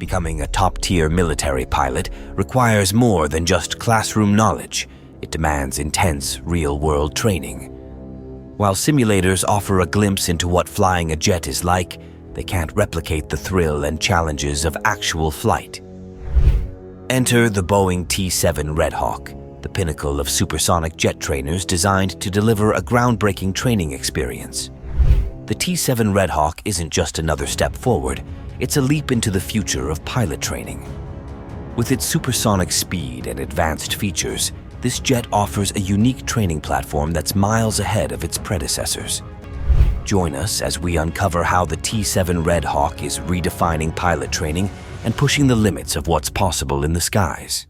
Becoming a top-tier military pilot requires more than just classroom knowledge. It demands intense, real-world training. While simulators offer a glimpse into what flying a jet is like, they can't replicate the thrill and challenges of actual flight. Enter the Boeing T-7 Red Hawk, the pinnacle of supersonic jet trainers designed to deliver a groundbreaking training experience. The T-7 Red Hawk isn't just another step forward, it's a leap into the future of pilot training. With its supersonic speed and advanced features, this jet offers a unique training platform that's miles ahead of its predecessors. Join us as we uncover how the T-7 Red Hawk is redefining pilot training and pushing the limits of what's possible in the skies.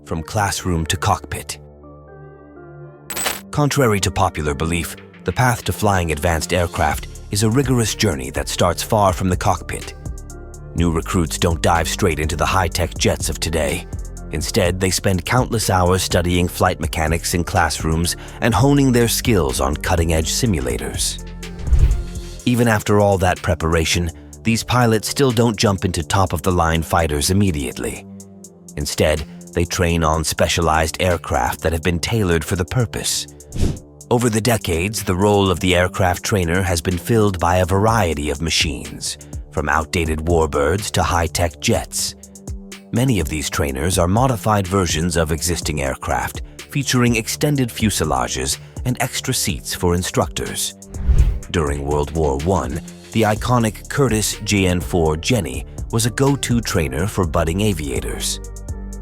From classroom to cockpit. Contrary to popular belief, the path to flying advanced aircraft is a rigorous journey that starts far from the cockpit. New recruits don't dive straight into the high-tech jets of today. Instead, they spend countless hours studying flight mechanics in classrooms and honing their skills on cutting-edge simulators. Even after all that preparation, these pilots still don't jump into top-of-the-line fighters immediately. Instead, they train on specialized aircraft that have been tailored for the purpose. Over the decades, the role of the aircraft trainer has been filled by a variety of machines, from outdated warbirds to high-tech jets. Many of these trainers are modified versions of existing aircraft, featuring extended fuselages and extra seats for instructors. During World War I, the iconic Curtiss JN-4 Jenny was a go-to trainer for budding aviators.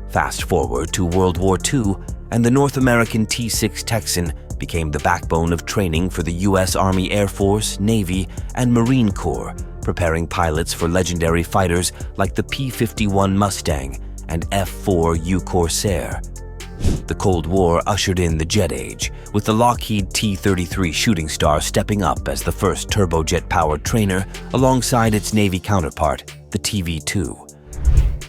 Fast forward to World War II, and the North American T-6 Texan became the backbone of training for the U.S. Army Air Force, Navy, and Marine Corps, preparing pilots for legendary fighters like the P-51 Mustang and F-4 U Corsair. The Cold War ushered in the jet age, with the Lockheed T-33 Shooting Star stepping up as the first turbojet-powered trainer alongside its Navy counterpart, the TV-2.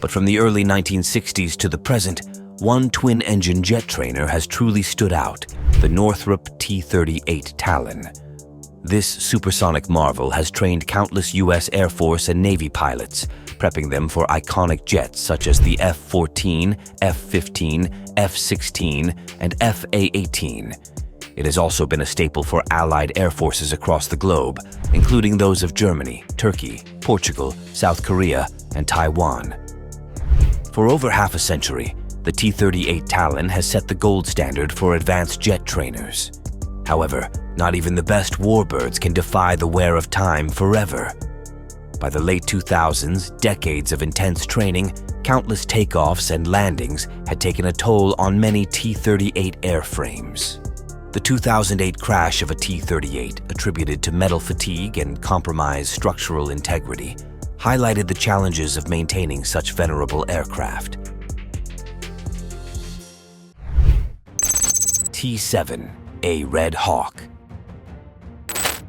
But from the early 1960s to the present, one twin-engine jet trainer has truly stood out, the Northrop T-38 Talon. This supersonic marvel has trained countless U.S. Air Force and Navy pilots, prepping them for iconic jets such as the F-14, F-15, F-16, and F-A-18. It has also been a staple for allied air forces across the globe, including those of Germany, Turkey, Portugal, South Korea, and Taiwan. For over half a century, the T-38 Talon has set the gold standard for advanced jet trainers. However, not even the best warbirds can defy the wear of time forever. By the late 2000s, decades of intense training, countless takeoffs and landings had taken a toll on many T-38 airframes. The 2008 crash of a T-38, attributed to metal fatigue and compromised structural integrity, highlighted the challenges of maintaining such venerable aircraft. T-7 Red Hawk.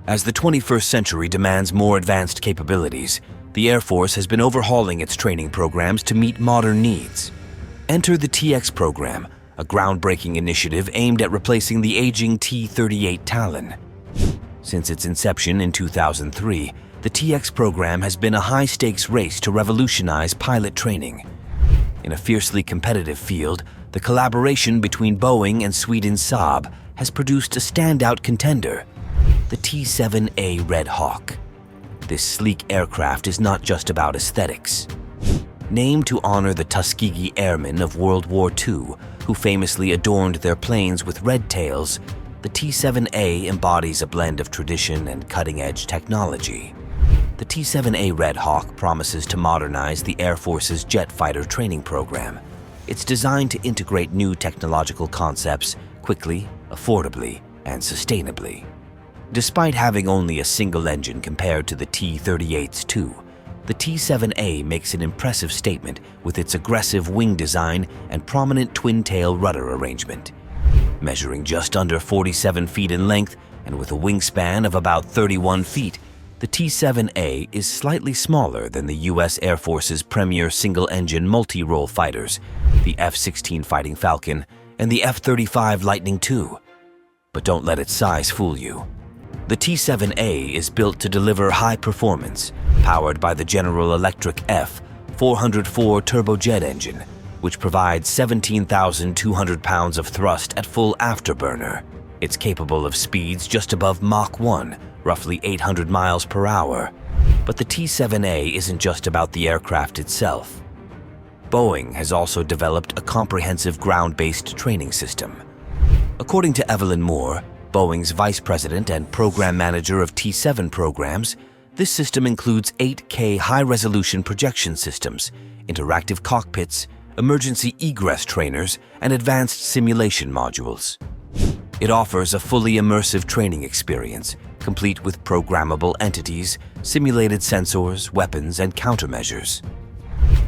As the 21st century demands more advanced capabilities, the Air Force has been overhauling its training programs to meet modern needs. Enter the TX program, a groundbreaking initiative aimed at replacing the aging T-38 Talon. Since its inception in 2003, the TX program has been a high-stakes race to revolutionize pilot training. In a fiercely competitive field, the collaboration between Boeing and Sweden's Saab has produced a standout contender, the T-7 Red Hawk. This sleek aircraft is not just about aesthetics. Named to honor the Tuskegee Airmen of World War II, who famously adorned their planes with red tails, the T-7A embodies a blend of tradition and cutting-edge technology. The T-7A Red Hawk promises to modernize the Air Force's jet fighter training program. It's designed to integrate new technological concepts quickly, affordably, and sustainably. Despite having only a single engine compared to the T-38's two, the T-7A makes an impressive statement with its aggressive wing design and prominent twin-tail rudder arrangement. Measuring just under 47 feet in length and with a wingspan of about 31 feet, the T-7A is slightly smaller than the U.S. Air Force's premier single-engine multi-role fighters, the F-16 Fighting Falcon and the F-35 Lightning II. But don't let its size fool you. The T-7A is built to deliver high performance, powered by the General Electric F404 turbojet engine, which provides 17,200 pounds of thrust at full afterburner. It's capable of speeds just above Mach 1, roughly 800 miles per hour. But the T-7A isn't just about the aircraft itself. Boeing has also developed a comprehensive ground-based training system. According to Evelyn Moore, Boeing's vice president and program manager of T-7 programs, this system includes 8K high-resolution projection systems, interactive cockpits, emergency egress trainers, and advanced simulation modules. It offers a fully immersive training experience, complete with programmable entities, simulated sensors, weapons, and countermeasures.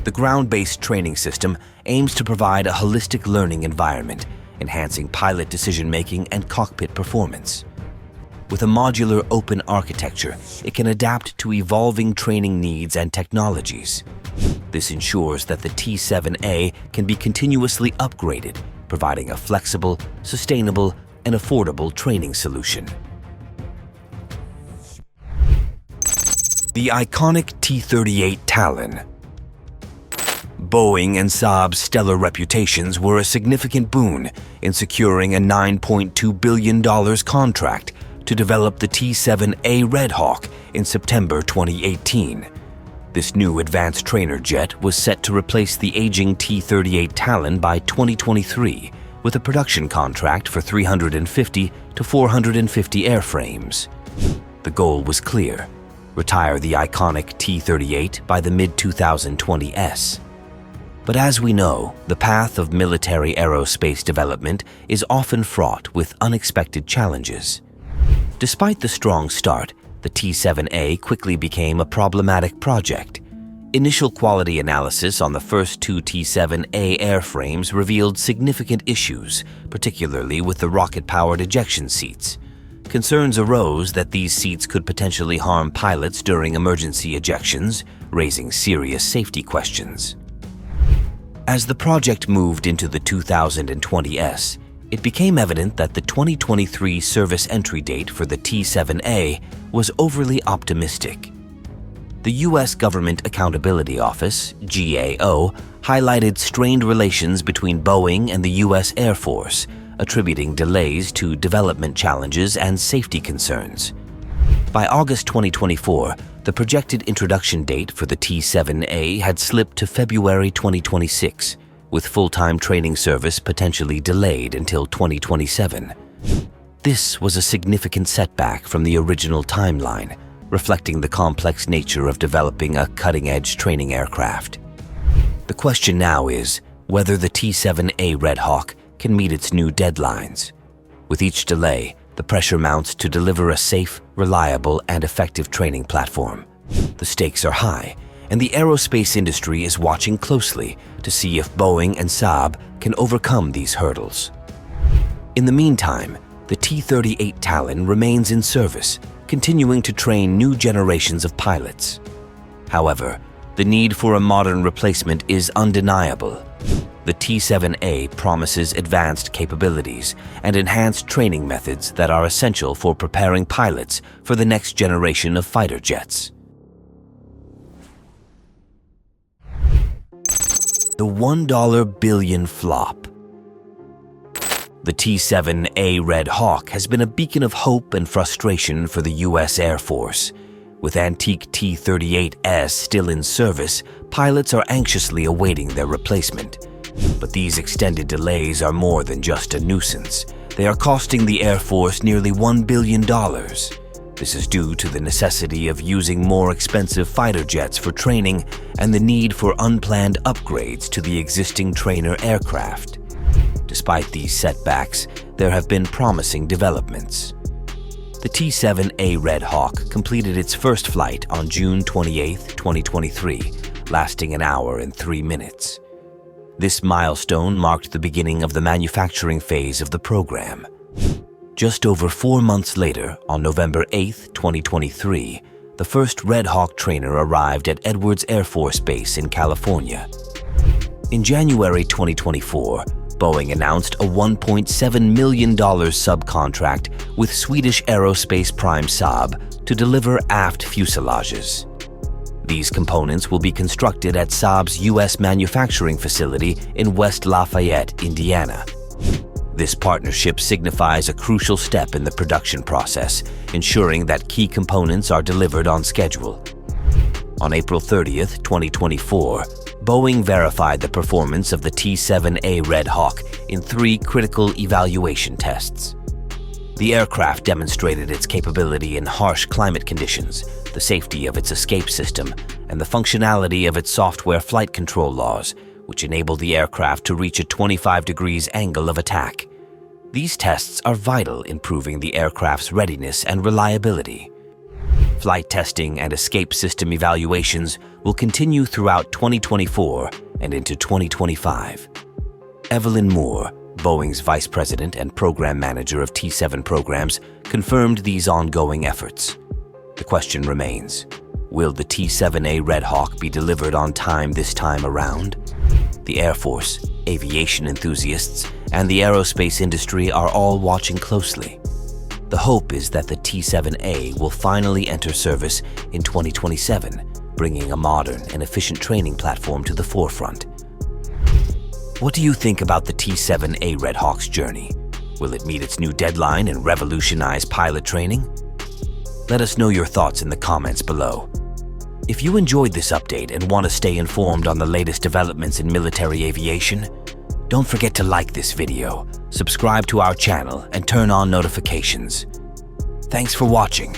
The ground-based training system aims to provide a holistic learning environment, enhancing pilot decision-making and cockpit performance. With a modular open architecture, it can adapt to evolving training needs and technologies. This ensures that the T-7A can be continuously upgraded, providing a flexible, sustainable, and affordable training solution. The iconic T-38 Talon. Boeing and Saab's stellar reputations were a significant boon in securing a $9.2 billion contract to develop the T-7A Red Hawk in September 2018. This new advanced trainer jet was set to replace the aging T-38 Talon by 2023, with a production contract for 350 to 450 airframes. The goal was clear: retire the iconic T-38 by the mid-2020s. But as we know, the path of military aerospace development is often fraught with unexpected challenges. Despite the strong start, the T-7A quickly became a problematic project. Initial quality analysis on the first two T-7A airframes revealed significant issues, particularly with the rocket-powered ejection seats. Concerns arose that these seats could potentially harm pilots during emergency ejections, raising serious safety questions. As the project moved into the 2020s, it became evident that the 2023 service entry date for the T-7A was overly optimistic. The U.S. Government Accountability Office, GAO, highlighted strained relations between Boeing and the U.S. Air Force, attributing delays to development challenges and safety concerns. By August 2024, the projected introduction date for the T-7A had slipped to February 2026, with full-time training service potentially delayed until 2027. This was a significant setback from the original timeline, reflecting the complex nature of developing a cutting-edge training aircraft. The question now is whether the T-7A Red Hawk can meet its new deadlines. With each delay, the pressure mounts to deliver a safe, reliable, and effective training platform. The stakes are high, and the aerospace industry is watching closely to see if Boeing and Saab can overcome these hurdles. In the meantime, the T-38 Talon remains in service, continuing to train new generations of pilots. However, the need for a modern replacement is undeniable. The T-7A promises advanced capabilities and enhanced training methods that are essential for preparing pilots for the next generation of fighter jets. The $1 billion flop. The T-7A Red Hawk has been a beacon of hope and frustration for the U.S. Air Force. With antique T-38s still in service, pilots are anxiously awaiting their replacement. But these extended delays are more than just a nuisance. They are costing the Air Force nearly $1 billion. This is due to the necessity of using more expensive fighter jets for training and the need for unplanned upgrades to the existing trainer aircraft. Despite these setbacks, there have been promising developments. The T-7A Red Hawk completed its first flight on June 28, 2023, lasting an hour and 3 minutes. This milestone marked the beginning of the manufacturing phase of the program. Just over 4 months later, on November 8, 2023, the first Red Hawk trainer arrived at Edwards Air Force Base in California. In January 2024, Boeing announced a $1.7 million subcontract with Swedish aerospace prime Saab to deliver aft fuselages. These components will be constructed at Saab's U.S. manufacturing facility in West Lafayette, Indiana. This partnership signifies a crucial step in the production process, ensuring that key components are delivered on schedule. On April 30th, 2024, Boeing verified the performance of the T-7A Red Hawk in 3 critical evaluation tests. The aircraft demonstrated its capability in harsh climate conditions, the safety of its escape system, and the functionality of its software flight control laws, which enabled the aircraft to reach a 25 degrees angle of attack. These tests are vital in proving the aircraft's readiness and reliability. Flight testing and escape system evaluations will continue throughout 2024 and into 2025. Evelyn Moore, Boeing's Vice President and Program Manager of T-7 programs, confirmed these ongoing efforts. The question remains, will the T-7A Red Hawk be delivered on time this time around? The Air Force, aviation enthusiasts, and the aerospace industry are all watching closely. The hope is that the T-7A will finally enter service in 2027, bringing a modern and efficient training platform to the forefront. What do you think about the T-7A Red Hawk's journey? Will it meet its new deadline and revolutionize pilot training? Let us know your thoughts in the comments below. If you enjoyed this update and want to stay informed on the latest developments in military aviation, don't forget to like this video, subscribe to our channel, and turn on notifications. Thanks for watching.